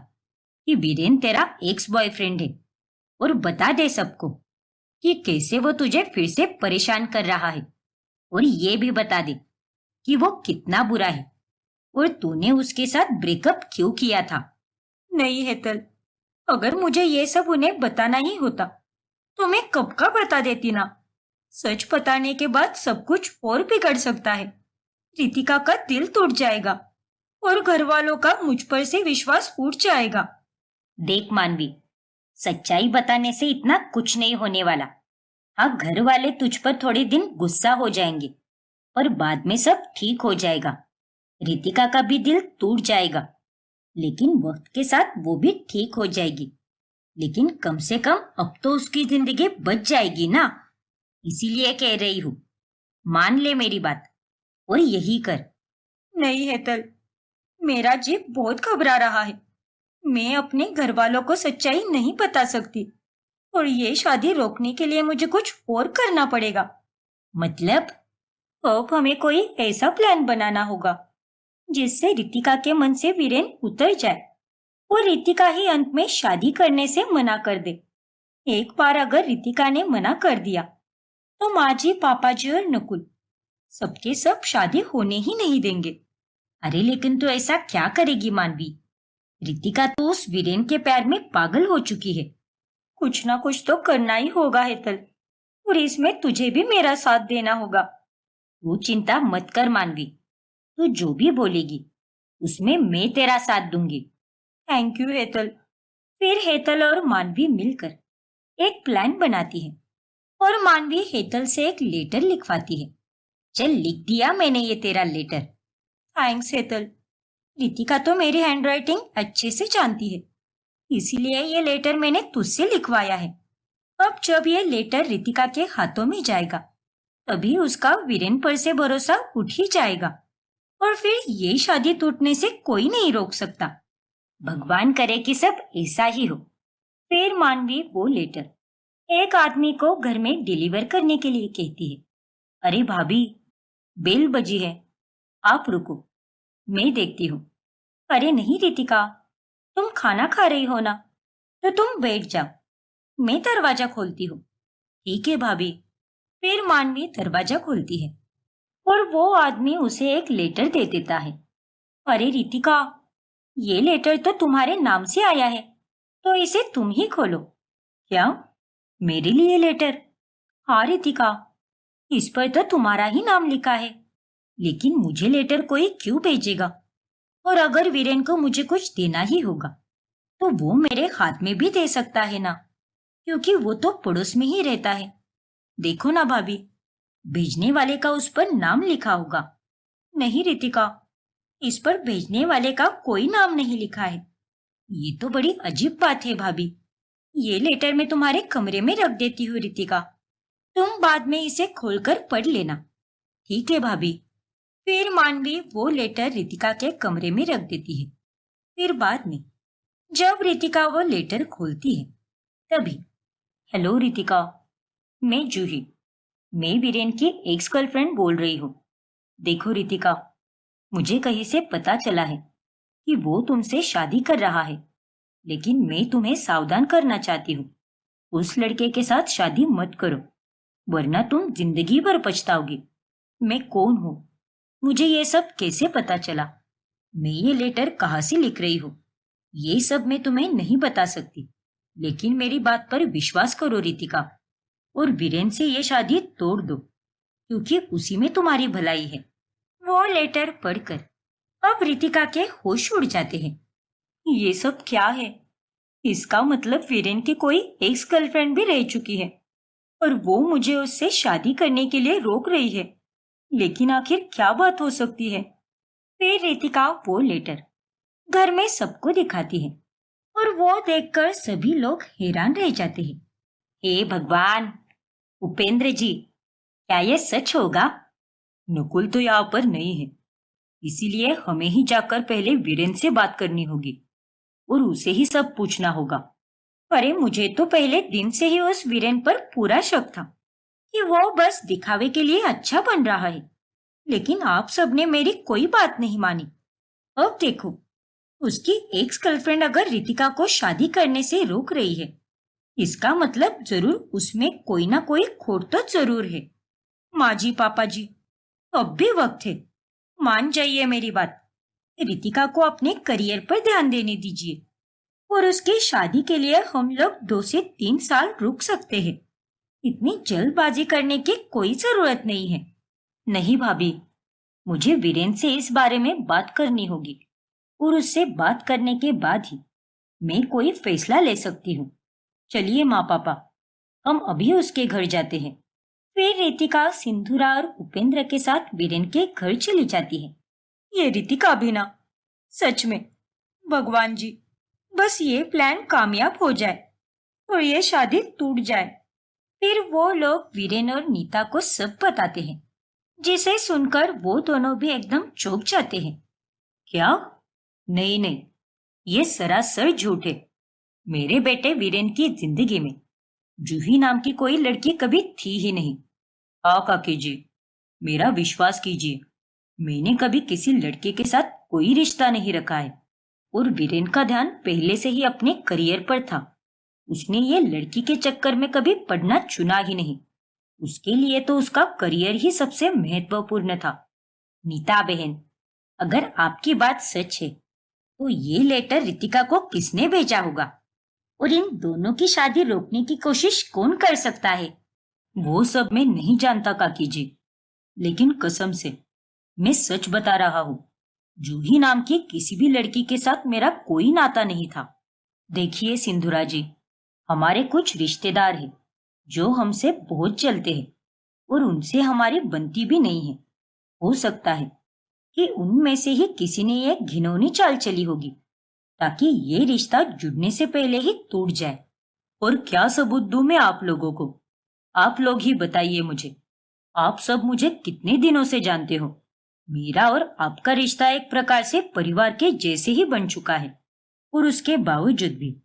कि वीरेन तेरा एक्स बॉयफ्रेंड है और बता दे सबको कि कैसे वो तुझे फिर से परेशान कर रहा है, और ये भी बता दे कि वो कितना बुरा है और तूने उसके साथ ब्रेकअप क्यों किया था। नहीं हेतल, अगर मुझे ये सब उन्हें बताना ही होता तो मैं कब का बता देती ना। सच बताने के बाद सब कुछ और बिगड़ सकता है। रितिका का दिल टूट जाएगा और घर वालों का मुझ पर से विश्वास उठ जाएगा। देख मानवी, सच्चाई बताने से इतना कुछ नहीं होने वाला। हाँ, घर वाले तुझ पर थोड़े दिन गुस्सा हो जाएंगे, पर बाद में सब ठीक हो जाएगा। रितिका का भी दिल टूट जाएगा, लेकिन वक्त के साथ वो भी ठीक हो जाएगी। लेकिन कम से कम अब तो उसकी जिंदगी बच जाएगी ना। इसीलिए कह रही हूँ, मान ले मेरी बात और यही कर। नहीं हेतल, मेरा जी बहुत घबरा रहा है। मैं अपने घर वालों को सच्चाई नहीं बता सकती और ये शादी रोकने के लिए मुझे कुछ और करना पड़ेगा। मतलब? अब हमें कोई ऐसा प्लान बनाना होगा जिससे रितिका के मन से वीरेन उतर जाए और रितिका ही अंत में शादी करने से मना कर दे। एक बार अगर रितिका ने मना कर दिया तो माँ जी, पापा जी और नकुल सबके सब शादी होने ही नहीं देंगे। अरे लेकिन तू ऐसा क्या करेगी मानवी? रितिका तो उस वीरेन के प्यार में पागल हो चुकी है। कुछ ना कुछ तो करना ही होगा हेतल, और इसमें तुझे भी मेरा साथ देना होगा। तू चिंता मत कर मानवी, तू जो भी बोलेगी उसमें मैं तेरा साथ दूंगी। Thank you Hetal. फिर हेतल और मानवी मिलकर एक प्लान बनाती है और मानवी हेतल से एक लेटर लिखवाती है। चल, लिख दिया मैंने ये तेरा लेटर। थैंक्स हेतल। रितिका तो मेरी हैंडराइटिंग अच्छे से जानती है, इसीलिए ये लेटर मैंने तुझसे लिखवाया है। अब जब ये लेटर रितिका के हाथों में जाएगा तभी उसका वीरेन पर से भरोसा उठ ही जाएगा और फिर ये शादी टूटने से कोई नहीं रोक सकता। भगवान करे कि सब ऐसा ही हो। फिर मानवी वो लेटर एक आदमी को घर में डिलीवर करने के लिए कहती है। अरे भाभी, बेल बजी है, आप रुको, मैं देखती हूँ। अरे नहीं रितिका, तुम खाना खा रही हो ना, तो तुम बैठ जाओ, मैं दरवाजा खोलती हूँ। ठीक है भाभी। फिर मानवी दरवाजा खोलती है और वो आदमी उसे एक लेटर दे देता है। अरे रितिका, ये लेटर तो तुम्हारे नाम से आया है, तो इसे तुम ही खोलो। क्या? मेरे लिए लेटर? हाँ रितिका, इस पर तो तुम्हारा ही नाम लिखा है, लेकिन मुझे लेटर कोई क्यों भेजेगा? और अगर वीरेन को मुझे कुछ देना ही होगा तो वो मेरे हाथ में भी दे सकता है ना, क्योंकि वो तो पड़ोस में ही रहता है। देखो ना भाभी, भेजने वाले का उस पर नाम लिखा होगा। नहीं रितिका, इस पर भेजने वाले का कोई नाम नहीं लिखा है। ये तो बड़ी अजीब बात है भाभी। ये लेटर मैं तुम्हारे कमरे में रख देती हूँ रितिका, तुम बाद में इसे खोलकर पढ़ लेना। ठीक है भाभी। फिर मानवी वो लेटर रितिका के कमरे में रख देती है। फिर बाद में जब रितिका वो लेटर खोलती है तभी, हेलो रितिका, मैं जूही, मैं वीरेन की एक्स गर्लफ्रेंड बोल रही हूँ। देखो रितिका, मुझे कहीं से पता चला है कि वो तुमसे शादी कर रहा है, लेकिन मैं तुम्हें सावधान करना चाहती हूँ। उस लड़के के साथ शादी मत करो, वरना तुम जिंदगी भर पछताओगी। मैं कौन हूँ, मुझे ये सब कैसे पता चला, मैं ये लेटर कहाँ से लिख रही हूँ, ये सब मैं तुम्हें नहीं बता सकती। लेकिन मेरी बात पर विश्वास करो रितिका, और वीरेन से ये शादी तोड़ दो, क्योंकि उसी में तुम्हारी भलाई है। वो लेटर पढ़कर अब रितिका के होश उड़ जाते हैं। ये सब क्या है? इसका मतलब वीरेन की कोई एक्स गर्लफ्रेंड भी रह चुकी है और वो मुझे उससे शादी करने के लिए रोक रही है। लेकिन आखिर क्या बात हो सकती है? फिर रितिका वो लेटर घर में सबको दिखाती है और वो देखकर सभी लोग हैरान रह जाते हैं। हे भगवान! उपेंद्र जी, क्या ये सच होगा? नकुल तो यहाँ पर नहीं है, इसीलिए हमें ही जाकर पहले वीरेन से बात करनी होगी और उसे ही सब पूछना होगा। अरे मुझे तो पहले दिन से ही उस वीरेन पर पूरा शक था कि वो बस दिखावे के लिए अच्छा बन रहा है, लेकिन आप सबने मेरी कोई बात नहीं मानी। अब देखो, उसकी एक्स गर्लफ्रेंड अगर रितिका को शादी करने से रोक रही है, इसका मतलब जरूर उसमें कोई ना कोई खोट तो जरूर है। माँ जी, पापा जी, अब भी वक्त है, मान जाइए मेरी बात। रितिका को अपने करियर पर ध्यान देने दीजिए और उसकी शादी के लिए हम लोग 2 से 3 साल रुक सकते हैं। इतनी जल्दबाजी करने की कोई जरूरत नहीं है। नहीं भाभी, मुझे वीरेन से इस बारे में बात करनी होगी और उससे बात करने के बाद ही मैं कोई फैसला ले सकती हूँ। चलिए माँ पापा, हम अभी उसके घर जाते हैं। फिर रितिका सिंधुरा और उपेंद्र के साथ वीरेन के घर चली जाती है। ये रितिका भी ना, सच में भगवान जी, बस ये प्लान कामयाब हो जाए और ये शादी टूट जाए। फिर वो लोग वीरेन और नीता को सब बताते हैं, जिसे सुनकर वो दोनों भी एकदम चौंक जाते हैं। क्या? नहीं नहीं, ये सरासर झूठ है। मेरे बेटे वीरेन की जिंदगी में जूही नाम की कोई लड़की कभी थी ही नहीं। हाँ काकी जी, मेरा विश्वास कीजिए, मैंने कभी किसी लड़के के साथ कोई रिश्ता नहीं रखा है और वीरेन का ध्यान पहले से ही अपने करियर पर था। उसने ये लड़की के चक्कर में कभी पढ़ना चुना ही नहीं। उसके लिए तो उसका करियर ही सबसे महत्वपूर्ण था। नीता बहन, अगर आपकी बात सच है तो ये लेटर रितिका को किसने भेजा होगा और इन दोनों की शादी रोकने की कोशिश कौन कर सकता है? वो सब मैं नहीं जानता काकी जी, लेकिन कसम से मैं सच बता रहा हूँ, जूही नाम की किसी भी लड़की के साथ मेरा कोई नाता नहीं था। देखिए सिंधुरा जी, हमारे कुछ रिश्तेदार हैं जो हमसे बहुत चलते हैं और उनसे हमारी बनती भी नहीं है। हो सकता है कि उनमें से ही किसी ने ये घिनौनी चाल चली होगी ताकि ये रिश्ता जुड़ने से पहले ही टूट जाए। और क्या सबूत दूं मैं आप लोगों को? आप लोग ही बताइए मुझे। आप सब मुझे कितने दिनों से जानते हो? मेरा और आपका रिश्ता एक प्रकार से परिवार के जैसे ही बन चुका है और उसके बावजूद भी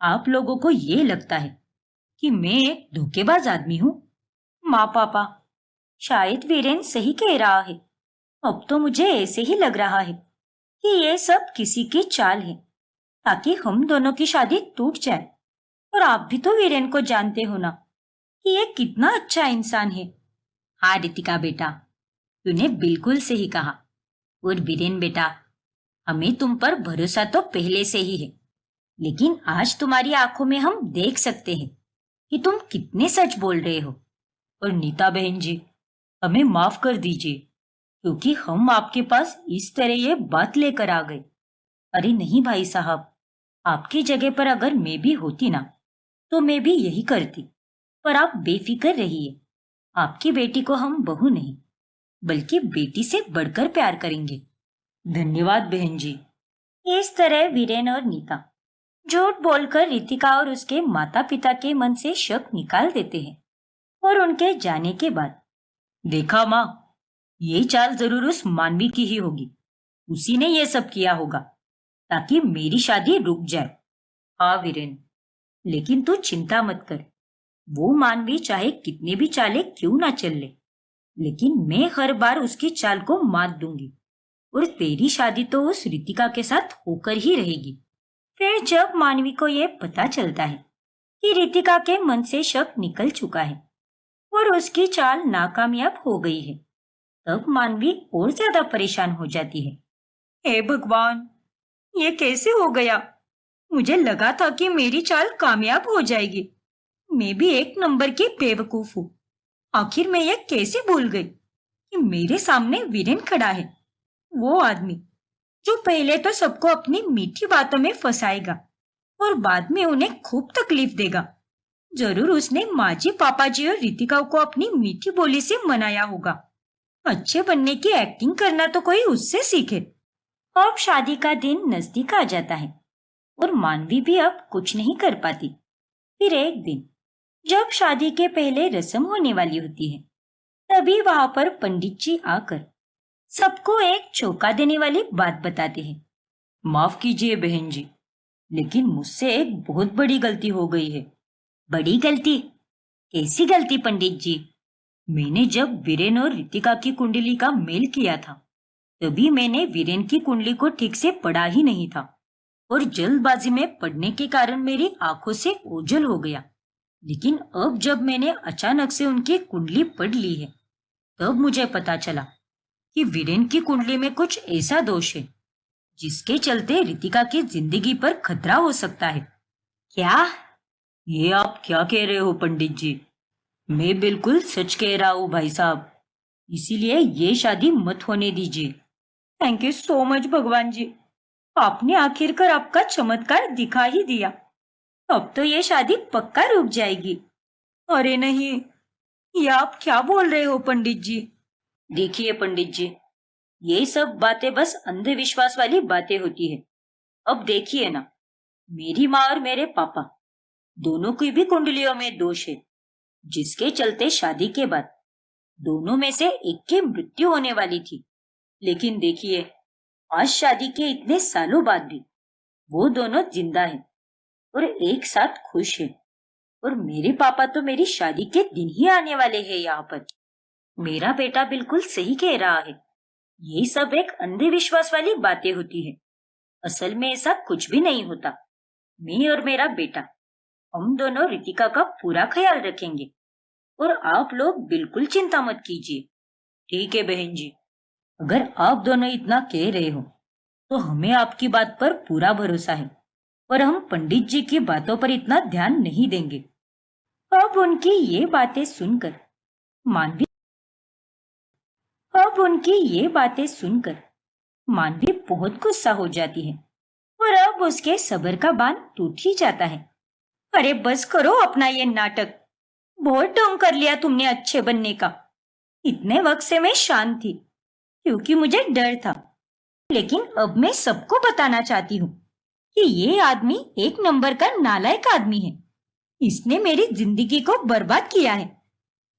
आप लोगों को ये लगता है कि मैं एक धोखेबाज आदमी हूँ। माँ पापा, शायद वीरेन सही कह रहा है। अब तो मुझे ऐसे ही लग रहा है कि ये सब किसी की चाल है ताकि हम दोनों की शादी टूट जाए। और आप भी तो वीरेन को जानते हो ना कि ये कितना अच्छा इंसान है। हाँ रितिका बेटा, तूने बिल्कुल सही कहा। और वीरेन बेटा, हमें तुम पर भरोसा तो पहले से ही है, लेकिन आज तुम्हारी आंखों में हम देख सकते हैं कि तुम कितने सच बोल रहे हो। और नीता बहन जी, हमें माफ कर दीजिए क्योंकि हम आपके पास इस तरह ये बात लेकर आ गए। अरे नहीं भाई साहब, आपकी जगह पर अगर मैं भी होती ना तो मैं भी यही करती। पर आप बेफिक्र रहिए, आपकी बेटी को हम बहू नहीं बल्कि बेटी से बढ़कर प्यार करेंगे। धन्यवाद बहन जी। इस तरह वीरेन और नीता झूठ बोलकर रितिका और उसके माता पिता के मन से शक निकाल देते हैं। और उनके जाने के बाद, देखा माँ, ये चाल जरूर उस मानवी की ही होगी। उसी ने ये सब किया होगा ताकि मेरी शादी रुक जाए। हाँ वीरेन, लेकिन तू चिंता मत कर। वो मानवी चाहे कितने भी चाले क्यों ना चल ले, लेकिन मैं हर बार उसकी चाल को मात दूंगी और तेरी शादी तो उस रितिका के साथ होकर ही रहेगी। फिर जब मानवी को यह पता चलता है कि रितिका के मन से शक निकल चुका है और उसकी चाल नाकामयाब हो गई है, तब मानवी और ज्यादा परेशान हो जाती है। हे भगवान, ये कैसे हो गया? मुझे लगा था कि मेरी चाल कामयाब हो जाएगी। मैं भी एक नंबर की बेवकूफ हूँ। आखिर मैं ये कैसे भूल गई कि मेरे सामने वीरेन खड़ा है, वो आदमी जो पहले तो सबको अपनी मीठी बातों में फंसाएगा और बाद में उन्हें खूब तकलीफ देगा। जरूर उसने माँ जी, पापा जी और रितिका को अपनी मीठी बोली से मनाया होगा। अच्छे बनने की एक्टिंग करना तो कोई उससे सीखे। अब शादी का दिन नजदीक आ जाता है और मानवी भी अब कुछ नहीं कर पाती। फिर एक दिन जब शादी के पहले रस्म होने वाली होती है, तभी वहां पर पंडित जी आकर सबको एक चौंका देने वाली बात बताते हैं। माफ कीजिए बहन जी, लेकिन मुझसे एक बहुत बड़ी गलती हो गई है। बड़ी गलती? कैसी गलती पंडित जी? मैंने जब वीरेन और रितिका की कुंडली का मेल किया था, तभी मैंने वीरेन की कुंडली को ठीक से पढ़ा ही नहीं था और जल्दबाजी में पढ़ने के कारण मेरी आंखों से ओझल हो गया। लेकिन अब जब मैंने अचानक से उनकी कुंडली पढ़ ली है, तब मुझे पता चला कि वीरेन की कुंडली में कुछ ऐसा दोष है जिसके चलते रितिका की जिंदगी पर खतरा हो सकता है। क्या? ये आप क्या कह रहे हो पंडित जी? मैं बिल्कुल सच कह रहा हूँ भाई साहब, इसीलिए ये शादी मत होने दीजिए। थैंक यू सो मच भगवान जी, आपने आखिरकार आपका चमत्कार दिखा ही दिया। अब तो ये शादी पक्का रुक जाएगी। अरे नहीं, ये आप क्या बोल रहे हो पंडित जी? देखिए पंडित जी, ये सब बातें बस अंधविश्वास वाली बातें होती है। अब देखिए ना, मेरी माँ और मेरे पापा दोनों की भी कुंडलियों में दोष है, जिसके चलते शादी के बाद दोनों में से एक की मृत्यु होने वाली थी। लेकिन देखिए, आज शादी के इतने सालों बाद भी वो दोनों जिंदा हैं और एक साथ खुश हैं। और मेरे पापा तो मेरी शादी के दिन ही आने वाले हैं यहाँ पर। मेरा बेटा बिल्कुल सही कह रहा है। ये सब एक अंधविश्वास वाली बातें होती है। असल में ऐसा कुछ भी नहीं होता। मैं और मेरा बेटा, हम दोनों रितिका का पूरा ख्याल रखेंगे और आप लोग बिल्कुल चिंता मत कीजिए। ठीक है बहन जी, अगर आप दोनों इतना कह रहे हो तो हमें आपकी बात पर पूरा भरोसा है, पर हम पंडित जी की बातों पर इतना ध्यान नहीं देंगे। अब उनकी ये बातें सुनकर मानवी अब उनकी ये बातें सुनकर मानवी बहुत गुस्सा हो जाती है और अब उसके सब्र का बांध टूट ही जाता है। अरे बस करो अपना ये नाटक। बहुत ढोंग कर लिया तुमने अच्छे बनने का। इतने वक्त से मैं शांत थी क्योंकि मुझे डर था, लेकिन अब मैं सबको बताना चाहती हूँ कि ये आदमी एक नंबर का नालायक आदमी है। इसने मेरी जिंदगी को बर्बाद किया है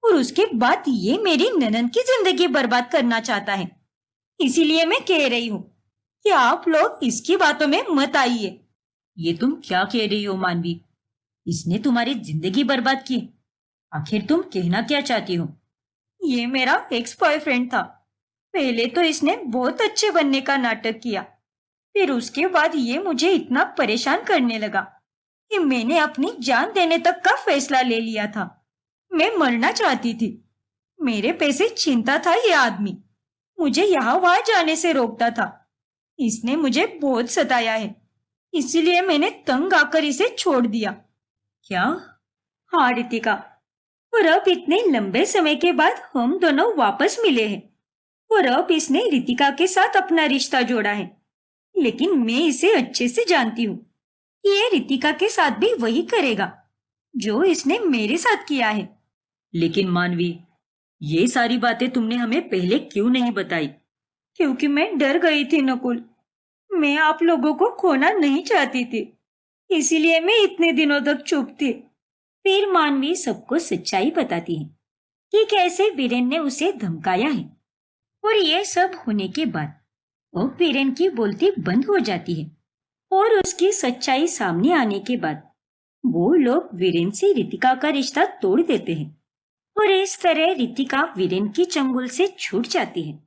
और उसके बाद ये मेरी ननद की जिंदगी बर्बाद करना चाहता है। इसीलिए मैं कह रही हूँ कि आप लोग इसकी बातों में मत आइए। ये तुम क्या कह रही हो मानवी? इसने तुम्हारी जिंदगी बर्बाद की? आखिर तुम कहना क्या चाहती हो? ये मेरा एक्स बॉयफ्रेंड था। पहले तो इसने बहुत अच्छे बनने का नाटक किया, फिर उसके बाद ये मुझे इतना परेशान करने लगा कि मैंने अपनी जान देने तक का फैसला ले लिया था। मैं मरना चाहती थी। मेरे पैसे छीनता था ये आदमी, मुझे यहाँ वहां जाने से रोकता था। इसने मुझे बहुत सताया है, इसीलिए मैंने तंग आकर इसे छोड़ दिया। क्या? हाँ रितिका, और अब इतने लंबे समय के बाद हम दोनों वापस मिले हैं और अब इसने रितिका के साथ अपना रिश्ता जोड़ा है। लेकिन मैं इसे अच्छे से जानती हूँ कि ये रितिका के साथ भी वही करेगा जो इसने मेरे साथ किया है। लेकिन मानवी, ये सारी बातें तुमने हमें पहले क्यों नहीं बताई? क्योंकि मैं डर गई थी नकुल। मैं आप लोगों को खोना नहीं चाहती थी, इसीलिए मैं इतने दिनों तक चुप थी। फिर मानवी सबको सच्चाई बताती है कि कैसे वीरेन ने उसे धमकाया है। और ये सब होने के बाद अब वीरेन की बोलती बंद हो जाती है और उसकी सच्चाई सामने आने के बाद वो लोग वीरेन से रितिका का रिश्ता तोड़ देते हैं और इस तरह रितिका वीरेन की चंगुल से छूट जाती है।